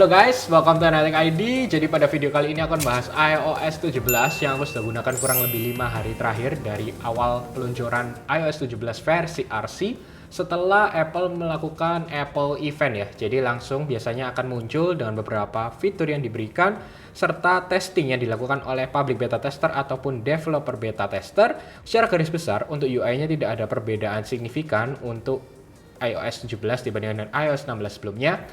Halo guys, welcome to Analytic ID. Jadi pada video kali ini aku akan bahas iOS 17 yang aku sudah gunakan kurang lebih 5 hari terakhir dari awal peluncuran iOS 17 versi RC setelah Apple melakukan Apple Event ya. Jadi langsung biasanya akan muncul dengan beberapa fitur yang diberikan serta testing yang dilakukan oleh public beta tester ataupun developer beta tester. Secara garis besar untuk UI-nya tidak ada perbedaan signifikan untuk iOS 17 dibandingkan dengan iOS 16 sebelumnya.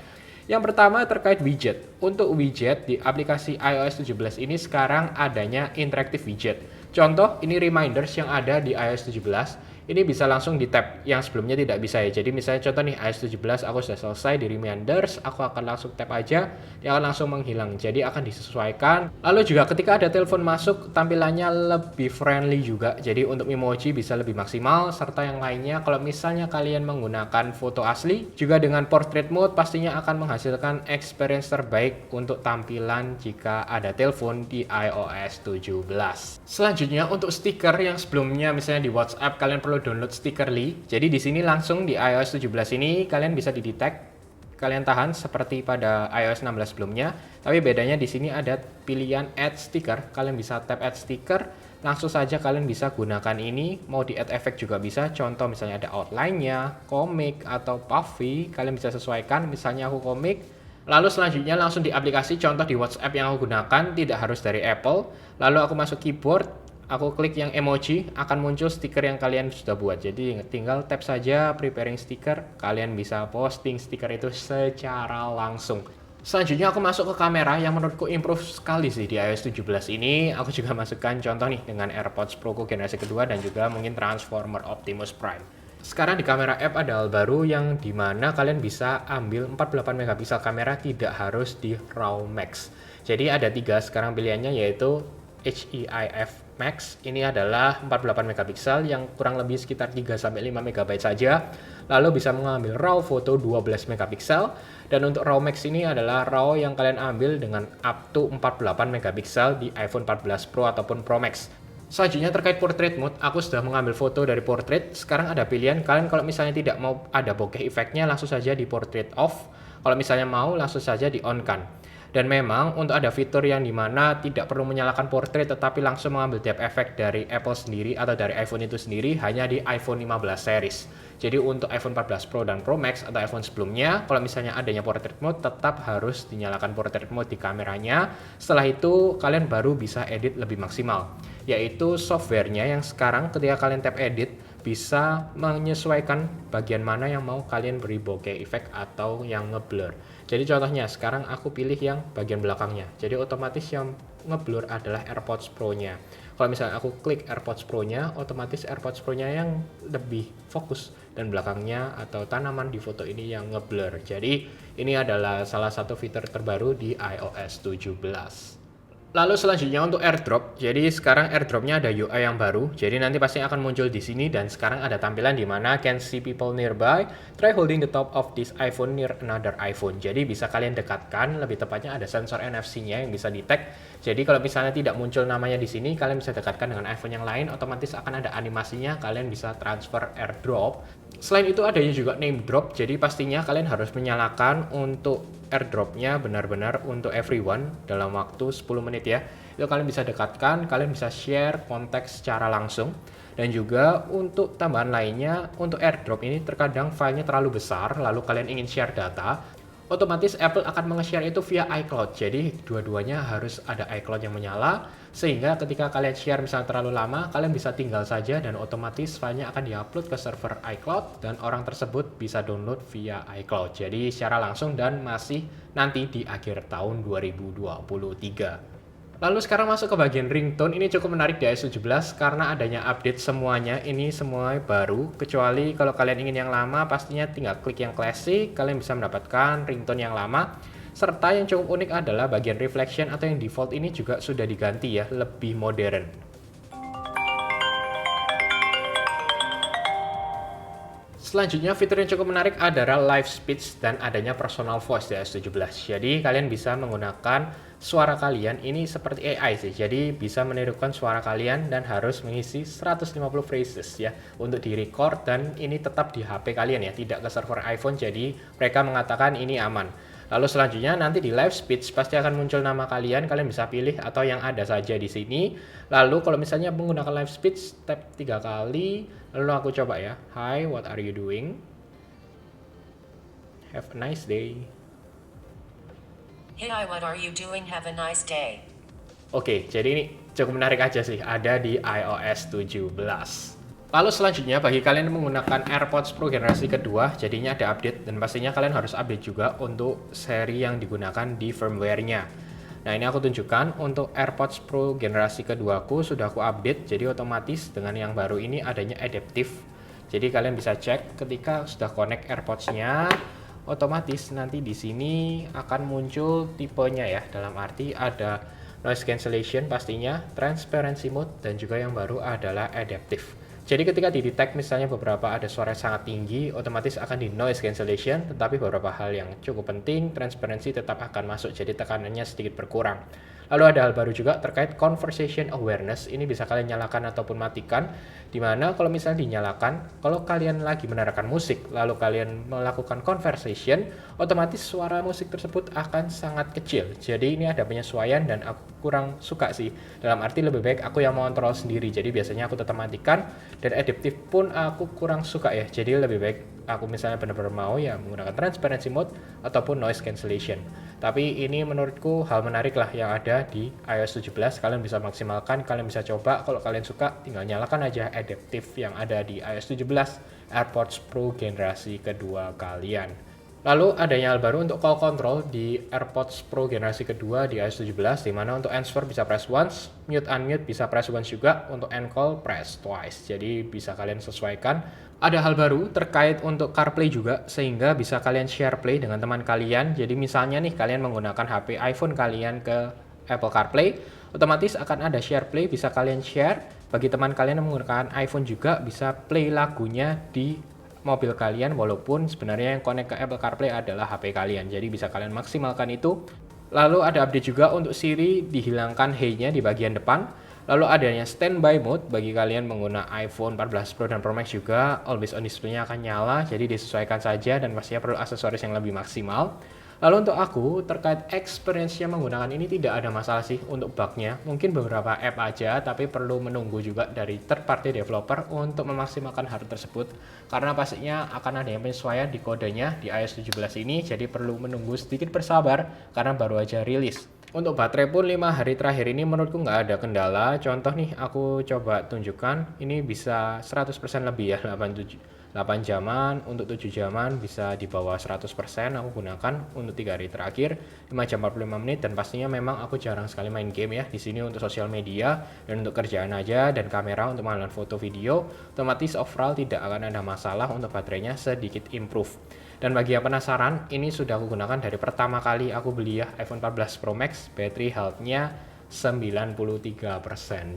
Yang pertama terkait widget. Untuk widget di aplikasi iOS 17 ini sekarang adanya interactive widget. Contoh, ini reminders yang ada di iOS 17. Ini bisa langsung di tap, yang sebelumnya tidak bisa ya. Jadi misalnya contoh nih, iOS 17 aku sudah selesai di reminders, aku akan langsung tap aja, dia akan langsung menghilang. Jadi akan disesuaikan. Lalu juga ketika ada telepon masuk, tampilannya lebih friendly juga. Jadi untuk emoji bisa lebih maksimal, serta yang lainnya kalau misalnya kalian menggunakan foto asli, juga dengan portrait mode pastinya akan menghasilkan experience terbaik untuk tampilan jika ada telepon di iOS 17. Selanjutnya untuk stiker yang sebelumnya misalnya di WhatsApp kalian perlu download Stikerly. Jadi di sini langsung di iOS 17 ini kalian bisa didetect, kalian tahan seperti pada iOS 16 sebelumnya. Tapi bedanya di sini ada pilihan add sticker. Kalian bisa tap add sticker, langsung saja kalian bisa gunakan ini. Mau di add effect juga bisa. Contoh misalnya ada outline-nya, komik atau puffy, kalian bisa sesuaikan. Misalnya aku komik. Lalu selanjutnya langsung di aplikasi, contoh di WhatsApp yang aku gunakan tidak harus dari Apple. Lalu aku masuk keyboard, aku klik yang emoji, akan muncul stiker yang kalian sudah buat. Jadi tinggal tap saja preparing stiker, kalian bisa posting stiker itu secara langsung. Selanjutnya aku masuk ke kamera yang menurutku improve sekali sih di iOS 17 ini. Aku juga masukkan contoh nih dengan AirPods Pro generasi kedua dan juga mungkin Transformer Optimus Prime. Sekarang di kamera app ada hal baru yang dimana kalian bisa ambil 48 megapiksel kamera tidak harus di RAW Max. Jadi ada 3 sekarang pilihannya yaitu HEIF Max, ini adalah 48 megapiksel yang kurang lebih sekitar 3-5 MB saja. Lalu bisa mengambil RAW foto 12 megapiksel. Dan untuk RAW Max ini adalah RAW yang kalian ambil dengan up to 48 megapiksel di iPhone 14 Pro ataupun Pro Max. Selanjutnya terkait portrait mode, aku sudah mengambil foto dari portrait. Sekarang ada pilihan, kalian kalau misalnya tidak mau ada bokeh efeknya langsung saja di portrait off. Kalau misalnya mau langsung saja di on kan. Dan memang untuk ada fitur yang dimana tidak perlu menyalakan portrait tetapi langsung mengambil depth effect dari Apple sendiri atau dari iPhone itu sendiri hanya di iPhone 15 series. Jadi untuk iPhone 14 Pro dan Pro Max atau iPhone sebelumnya, kalau misalnya adanya portrait mode tetap harus dinyalakan portrait mode di kameranya. Setelah itu kalian baru bisa edit lebih maksimal. Yaitu softwarenya yang sekarang ketika kalian tap edit bisa menyesuaikan bagian mana yang mau kalian beri bokeh effect atau yang ngeblur. Jadi contohnya sekarang aku pilih yang bagian belakangnya. Jadi otomatis yang ngeblur adalah AirPods Pro-nya. Kalau misalnya aku klik AirPods Pro-nya, otomatis AirPods Pro-nya yang lebih fokus dan belakangnya atau tanaman di foto ini yang ngeblur. Jadi ini adalah salah satu fitur terbaru di iOS 17. Lalu selanjutnya untuk AirDrop. Jadi sekarang AirDrop-nya ada UI yang baru. Jadi nanti pasti akan muncul di sini dan sekarang ada tampilan di mana can see people nearby. Try holding the top of this iPhone near another iPhone. Jadi bisa kalian dekatkan, lebih tepatnya ada sensor NFC-nya yang bisa detect. Jadi kalau misalnya tidak muncul namanya di sini, kalian bisa dekatkan dengan iPhone yang lain, otomatis akan ada animasinya, kalian bisa transfer AirDrop. Selain itu adanya juga name drop, jadi pastinya kalian harus menyalakan untuk AirDrop-nya benar-benar untuk everyone dalam waktu 10 menit ya. Itu kalian bisa dekatkan, kalian bisa share konteks secara langsung. Dan juga untuk tambahan lainnya, untuk AirDrop ini terkadang filenya terlalu besar, lalu kalian ingin share data, otomatis Apple akan menge-share itu via iCloud. Jadi dua-duanya harus ada iCloud yang menyala, sehingga ketika kalian share misalnya terlalu lama, kalian bisa tinggal saja dan otomatis filenya akan diupload ke server iCloud dan orang tersebut bisa download via iCloud. Jadi secara langsung dan masih nanti di akhir tahun 2023. Lalu sekarang masuk ke bagian ringtone, ini cukup menarik di iOS 17 karena adanya update semuanya, ini semua baru, kecuali kalau kalian ingin yang lama pastinya tinggal klik yang classic, kalian bisa mendapatkan ringtone yang lama. Serta yang cukup unik adalah bagian reflection atau yang default ini juga sudah diganti ya, lebih modern. Selanjutnya fitur yang cukup menarik adalah live speech dan adanya personal voice di iOS 17. Jadi kalian bisa menggunakan suara kalian ini seperti AI sih. Jadi bisa menirukan suara kalian dan harus mengisi 150 phrases ya untuk di-record dan ini tetap di HP kalian ya, tidak ke server iPhone. Jadi mereka mengatakan ini aman. Lalu selanjutnya nanti di live speech pasti akan muncul nama kalian bisa pilih atau yang ada saja di sini. Lalu kalau misalnya menggunakan live speech, tap 3 kali, lalu aku coba ya. Hi, what are you doing? Have a nice day. Hey, what are you doing? Have a nice day. Oke, jadi ini cukup menarik aja sih, ada di iOS 17. Lalu selanjutnya bagi kalian yang menggunakan AirPods Pro generasi kedua, jadinya ada update dan pastinya kalian harus update juga untuk seri yang digunakan di firmware-nya. Nah, ini aku tunjukkan untuk AirPods Pro generasi keduaku sudah aku update, jadi otomatis dengan yang baru ini adanya adaptive. Jadi kalian bisa cek ketika sudah connect AirPods-nya, otomatis nanti di sini akan muncul tipenya ya, dalam arti ada noise cancellation pastinya, transparency mode, dan juga yang baru adalah adaptive. Jadi ketika didetect misalnya beberapa ada suara yang sangat tinggi, otomatis akan di noise cancellation, tetapi beberapa hal yang cukup penting, transparency tetap akan masuk, jadi tekanannya sedikit berkurang. Lalu ada hal baru juga terkait conversation awareness, ini bisa kalian nyalakan ataupun matikan, dimana kalau misalnya dinyalakan, kalau kalian lagi mendengarkan musik, lalu kalian melakukan conversation, otomatis suara musik tersebut akan sangat kecil. Jadi ini ada penyesuaian dan aku kurang suka sih, dalam arti lebih baik aku yang mengontrol sendiri, jadi biasanya aku tetap matikan, dan adaptive pun aku kurang suka ya, jadi lebih baik aku misalnya benar-benar mau ya menggunakan transparency mode ataupun noise cancellation. Tapi ini menurutku hal menarik lah yang ada di iOS 17, kalian bisa maksimalkan, kalian bisa coba, kalau kalian suka tinggal nyalakan aja adaptive yang ada di iOS 17 AirPods Pro generasi kedua kalian. Lalu adanya hal baru untuk call control di AirPods Pro generasi kedua di iOS 17, dimana untuk answer bisa press once, mute unmute bisa press once juga, untuk end call press twice. Jadi bisa kalian sesuaikan. Ada hal baru terkait untuk CarPlay juga, sehingga bisa kalian share play dengan teman kalian. Jadi misalnya nih kalian menggunakan HP iPhone kalian ke Apple CarPlay, otomatis akan ada share play, bisa kalian share. Bagi teman kalian yang menggunakan iPhone juga bisa play lagunya di mobil kalian, walaupun sebenarnya yang connect ke Apple CarPlay adalah HP kalian. Jadi bisa kalian maksimalkan itu. Lalu ada update juga untuk Siri, dihilangkan Hey-nya di bagian depan. Lalu adanya standby mode bagi kalian pengguna iPhone 14 Pro dan Pro Max juga, always on display-nya akan nyala, jadi disesuaikan saja dan pastinya perlu aksesoris yang lebih maksimal. Lalu untuk aku, terkait experience-nya menggunakan ini tidak ada masalah sih untuk bug-nya. Mungkin beberapa app aja, tapi perlu menunggu juga dari third party developer untuk memaksimalkan hal tersebut. Karena pastinya akan ada yang penyesuaian di kodenya di iOS 17 ini, jadi perlu menunggu sedikit bersabar karena baru aja rilis. Untuk baterai pun 5 hari terakhir ini menurutku nggak ada kendala. Contoh nih, aku coba tunjukkan, ini bisa 100% lebih ya, 8 jaman, untuk 7 jaman bisa di bawah 100%, aku gunakan untuk 3 hari terakhir, 5 jam 45 menit, dan pastinya memang aku jarang sekali main game ya, di sini untuk sosial media, dan untuk kerjaan aja, dan kamera untuk mengambil foto video, otomatis overall tidak akan ada masalah untuk baterainya sedikit improve. Dan bagi yang penasaran, ini sudah aku gunakan dari pertama kali aku beli ya iPhone 14 Pro Max, battery health-nya 93%.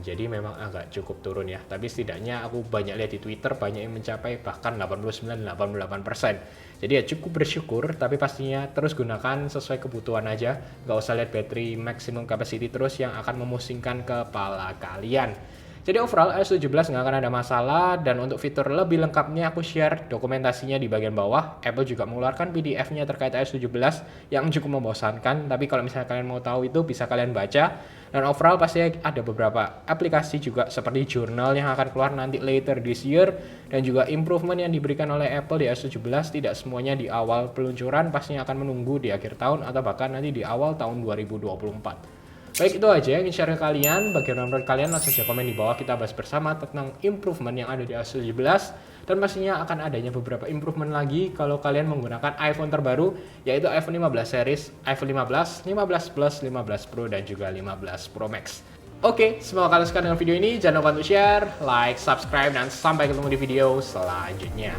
Jadi memang agak cukup turun ya. Tapi setidaknya aku banyak lihat di Twitter, banyak yang mencapai bahkan 89-88%. Jadi ya cukup bersyukur, tapi pastinya terus gunakan sesuai kebutuhan aja. Nggak usah lihat battery maximum capacity terus yang akan memusingkan kepala kalian. Jadi overall iOS 17 nggak akan ada masalah, dan untuk fitur lebih lengkapnya aku share dokumentasinya di bagian bawah. Apple juga mengeluarkan PDF-nya terkait iOS 17 yang cukup membosankan, tapi kalau misalnya kalian mau tahu itu bisa kalian baca. Dan overall pasti ada beberapa aplikasi juga seperti Journal yang akan keluar nanti later this year, dan juga improvement yang diberikan oleh Apple di iOS 17 tidak semuanya di awal peluncuran, pastinya akan menunggu di akhir tahun atau bahkan nanti di awal tahun 2024. Baik, itu aja yang ingin share ke kalian. Bagaimana menurut kalian? Langsung aja komen di bawah, kita bahas bersama tentang improvement yang ada di iOS 17. Dan pastinya akan adanya beberapa improvement lagi kalau kalian menggunakan iPhone terbaru, yaitu iPhone 15 series, iPhone 15, 15 Plus, 15 Pro, dan juga 15 Pro Max. Oke, semoga kalian suka dengan video ini. Jangan lupa untuk share, like, subscribe, dan sampai ketemu di video selanjutnya.